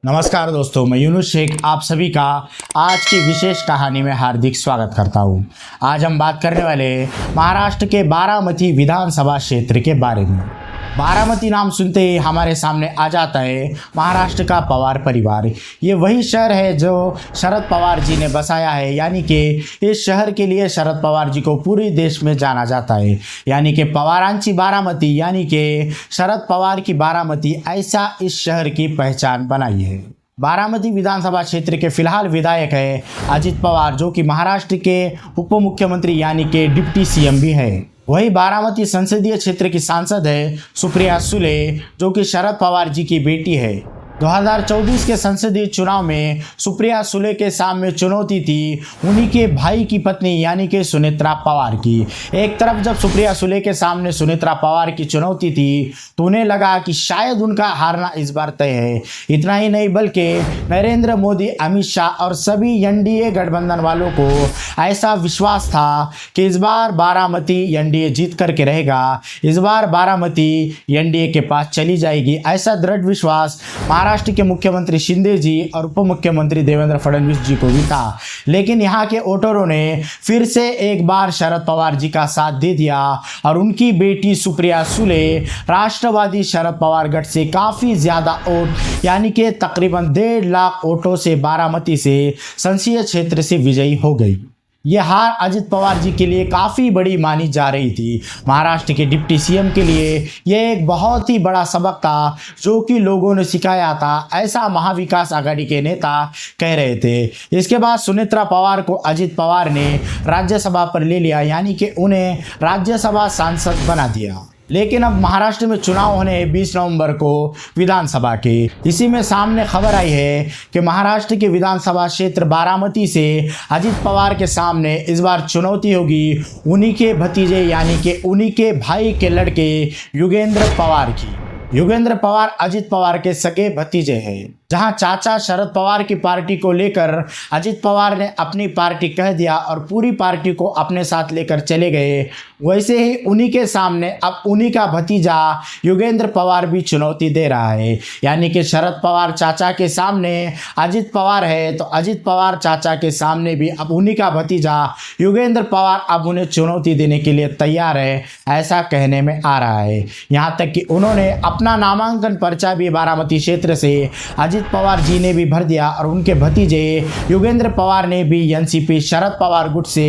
नमस्कार दोस्तों, मैं यूनुस शेख आप सभी का आज की विशेष कहानी में हार्दिक स्वागत करता हूं। आज हम बात करने वाले महाराष्ट्र के बारामती विधानसभा क्षेत्र के बारे में। बारामती नाम सुनते ही हमारे सामने आ जाता है महाराष्ट्र का पवार परिवार। ये वही शहर है जो शरद पवार जी ने बसाया है, यानी कि इस शहर के लिए शरद पवार जी को पूरे देश में जाना जाता है, यानी कि पवारांची बारामती, यानी कि शरद पवार की बारामती, ऐसा इस शहर की पहचान बनाई है। बारामती विधानसभा क्षेत्र के फिलहाल विधायक है अजित पवार, जो कि महाराष्ट्र के उप मुख्यमंत्री यानी कि डिप्टी सीएम भी है। वही बारामती संसदीय क्षेत्र की सांसद है सुप्रिया सुले, जो कि शरद पवार जी की बेटी है। 2024 के संसदीय चुनाव में सुप्रिया सुले के सामने चुनौती थी उन्हीं के भाई की पत्नी यानी कि सुनेत्रा पवार की। एक तरफ जब सुप्रिया सुले के सामने सुनेत्रा पवार की चुनौती थी तो उन्हें लगा कि शायद उनका हारना इस बार तय है। इतना ही नहीं बल्कि नरेंद्र मोदी, अमित शाह और सभी एनडीए गठबंधन वालों को ऐसा विश्वास था कि इस बार बारामती एनडीए जीत करके रहेगा, इस बार बारामती एनडीए के पास चली जाएगी। ऐसा दृढ़ विश्वास महाराष्ट्र के मुख्यमंत्री शिंदे जी और उप मुख्यमंत्री देवेंद्र फडणवीस जी को भी था। लेकिन यहाँ के वोटरों ने फिर से एक बार शरद पवार जी का साथ दे दिया और उनकी बेटी सुप्रिया सुले राष्ट्रवादी शरद पवार गठ से काफ़ी ज़्यादा वोट यानी कि तकरीबन 1.5 लाख वोटों से बारामती से संसदीय क्षेत्र से विजयी हो गई। ये हार अजित पवार जी के लिए काफ़ी बड़ी मानी जा रही थी। महाराष्ट्र के डिप्टी सीएम के लिए ये एक बहुत ही बड़ा सबक था जो कि लोगों ने सिखाया था, ऐसा महाविकास आघाड़ी के नेता कह रहे थे। इसके बाद सुनेत्रा पवार को अजित पवार ने राज्यसभा पर ले लिया, यानी कि उन्हें राज्यसभा सांसद बना दिया। लेकिन अब महाराष्ट्र में चुनाव होने 20 नवंबर को विधानसभा के। इसी में सामने खबर आई है कि महाराष्ट्र के विधानसभा क्षेत्र बारामती से अजित पवार के सामने इस बार चुनौती होगी उन्हीं के भतीजे यानी कि उन्हीं के भाई के लड़के युगेंद्र पवार की। युगेंद्र पवार अजित पवार के सगे भतीजे हैं। जहां चाचा शरद पवार की पार्टी को लेकर अजित पवार ने अपनी पार्टी कह दिया और पूरी पार्टी को अपने साथ लेकर चले गए, वैसे ही उन्हीं के सामने अब उन्हीं का भतीजा युगेंद्र पवार भी चुनौती दे रहा है। यानी कि शरद पवार चाचा के सामने अजित पवार है तो अजित पवार चाचा के सामने भी अब उन्हीं का भतीजा युगेंद्र पवार अब उन्हें चुनौती देने के लिए तैयार है, ऐसा कहने में आ रहा है। यहाँ तक कि उन्होंने अपना नामांकन पर्चा भी बारामती क्षेत्र से अजित पवार जी ने भी भर दिया और उनके भतीजे युगेंद्र पवार ने भी एनसीपी शरद पवार गुट से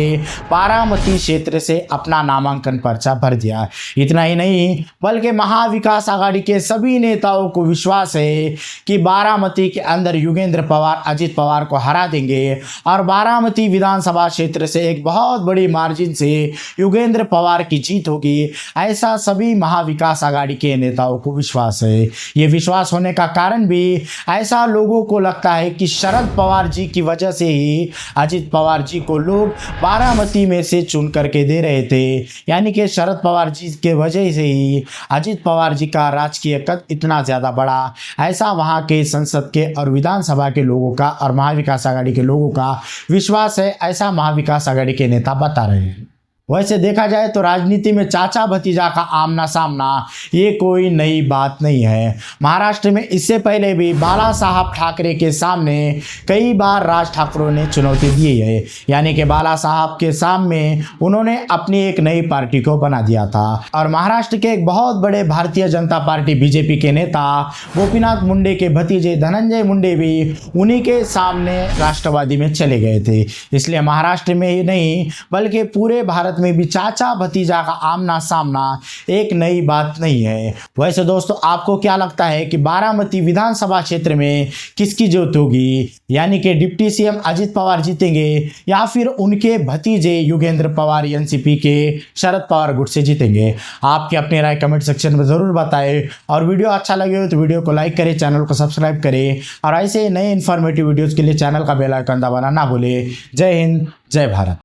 बारामती क्षेत्र से अपना नामांकन पर्चा भर दिया। इतना ही नहीं बल्कि महाविकास आघाड़ी के सभी नेताओं को विश्वास है कि बारामती के अंदर युगेंद्र पवार अजित पवार को हरा देंगे और बारामती विधानसभा क्षेत्र से एक बहुत बड़ी मार्जिन से युगेंद्र पवार की जीत होगी, ऐसा सभी महाविकास आघाड़ी के नेताओं को विश्वास है। ये विश्वास होने का कारण भी ऐसा लोगों को लगता है कि शरद पवार जी की वजह से ही अजित पवार जी को लोग बारामती में से चुन करके दे रहे थे, यानी कि शरद पवार जी के वजह से ही अजित पवार जी का राजकीय कद इतना ज़्यादा बढ़ा, ऐसा वहाँ के संसद के और विधानसभा के लोगों का और महाविकास आघाड़ी के लोगों का विश्वास है, ऐसा महाविकास आघाड़ी के नेता बता रहे हैं। वैसे देखा जाए तो राजनीति में चाचा भतीजा का आमना सामना ये कोई नई बात नहीं है। महाराष्ट्र में इससे पहले भी बाला साहब ठाकरे के सामने कई बार राज ठाकरे ने चुनौती दी है, यानी कि बाला साहब के सामने उन्होंने अपनी एक नई पार्टी को बना दिया था और महाराष्ट्र के एक बहुत बड़े भारतीय जनता पार्टी बीजेपी के नेता गोपीनाथ मुंडे के भतीजे धनंजय मुंडे भी उन्हीं के सामने राष्ट्रवादी में चले गए थे। इसलिए महाराष्ट्र में ही नहीं बल्कि पूरे भारत में भी चाचा भतीजा का आमना सामना एक नई बात नहीं है। वैसे दोस्तों, आपको क्या लगता है कि बारामती विधानसभा क्षेत्र में किसकी जीत होगी, यानी कि डिप्टी सीएम अजित पवार जीतेंगे या फिर उनके भतीजे युगेंद्र पवार एनसीपी के शरद पवार गुट से जीतेंगे? आपकी अपनी राय कमेंट सेक्शन में ज़रूर बताएं और वीडियो अच्छा लगे हो तो वीडियो को लाइक करें, चैनल को सब्सक्राइब करें और ऐसे नए इन्फॉर्मेटिव वीडियोज़ के लिए चैनल का बेल आइकन दबाना ना भूलें। जय हिंद, जय भारत।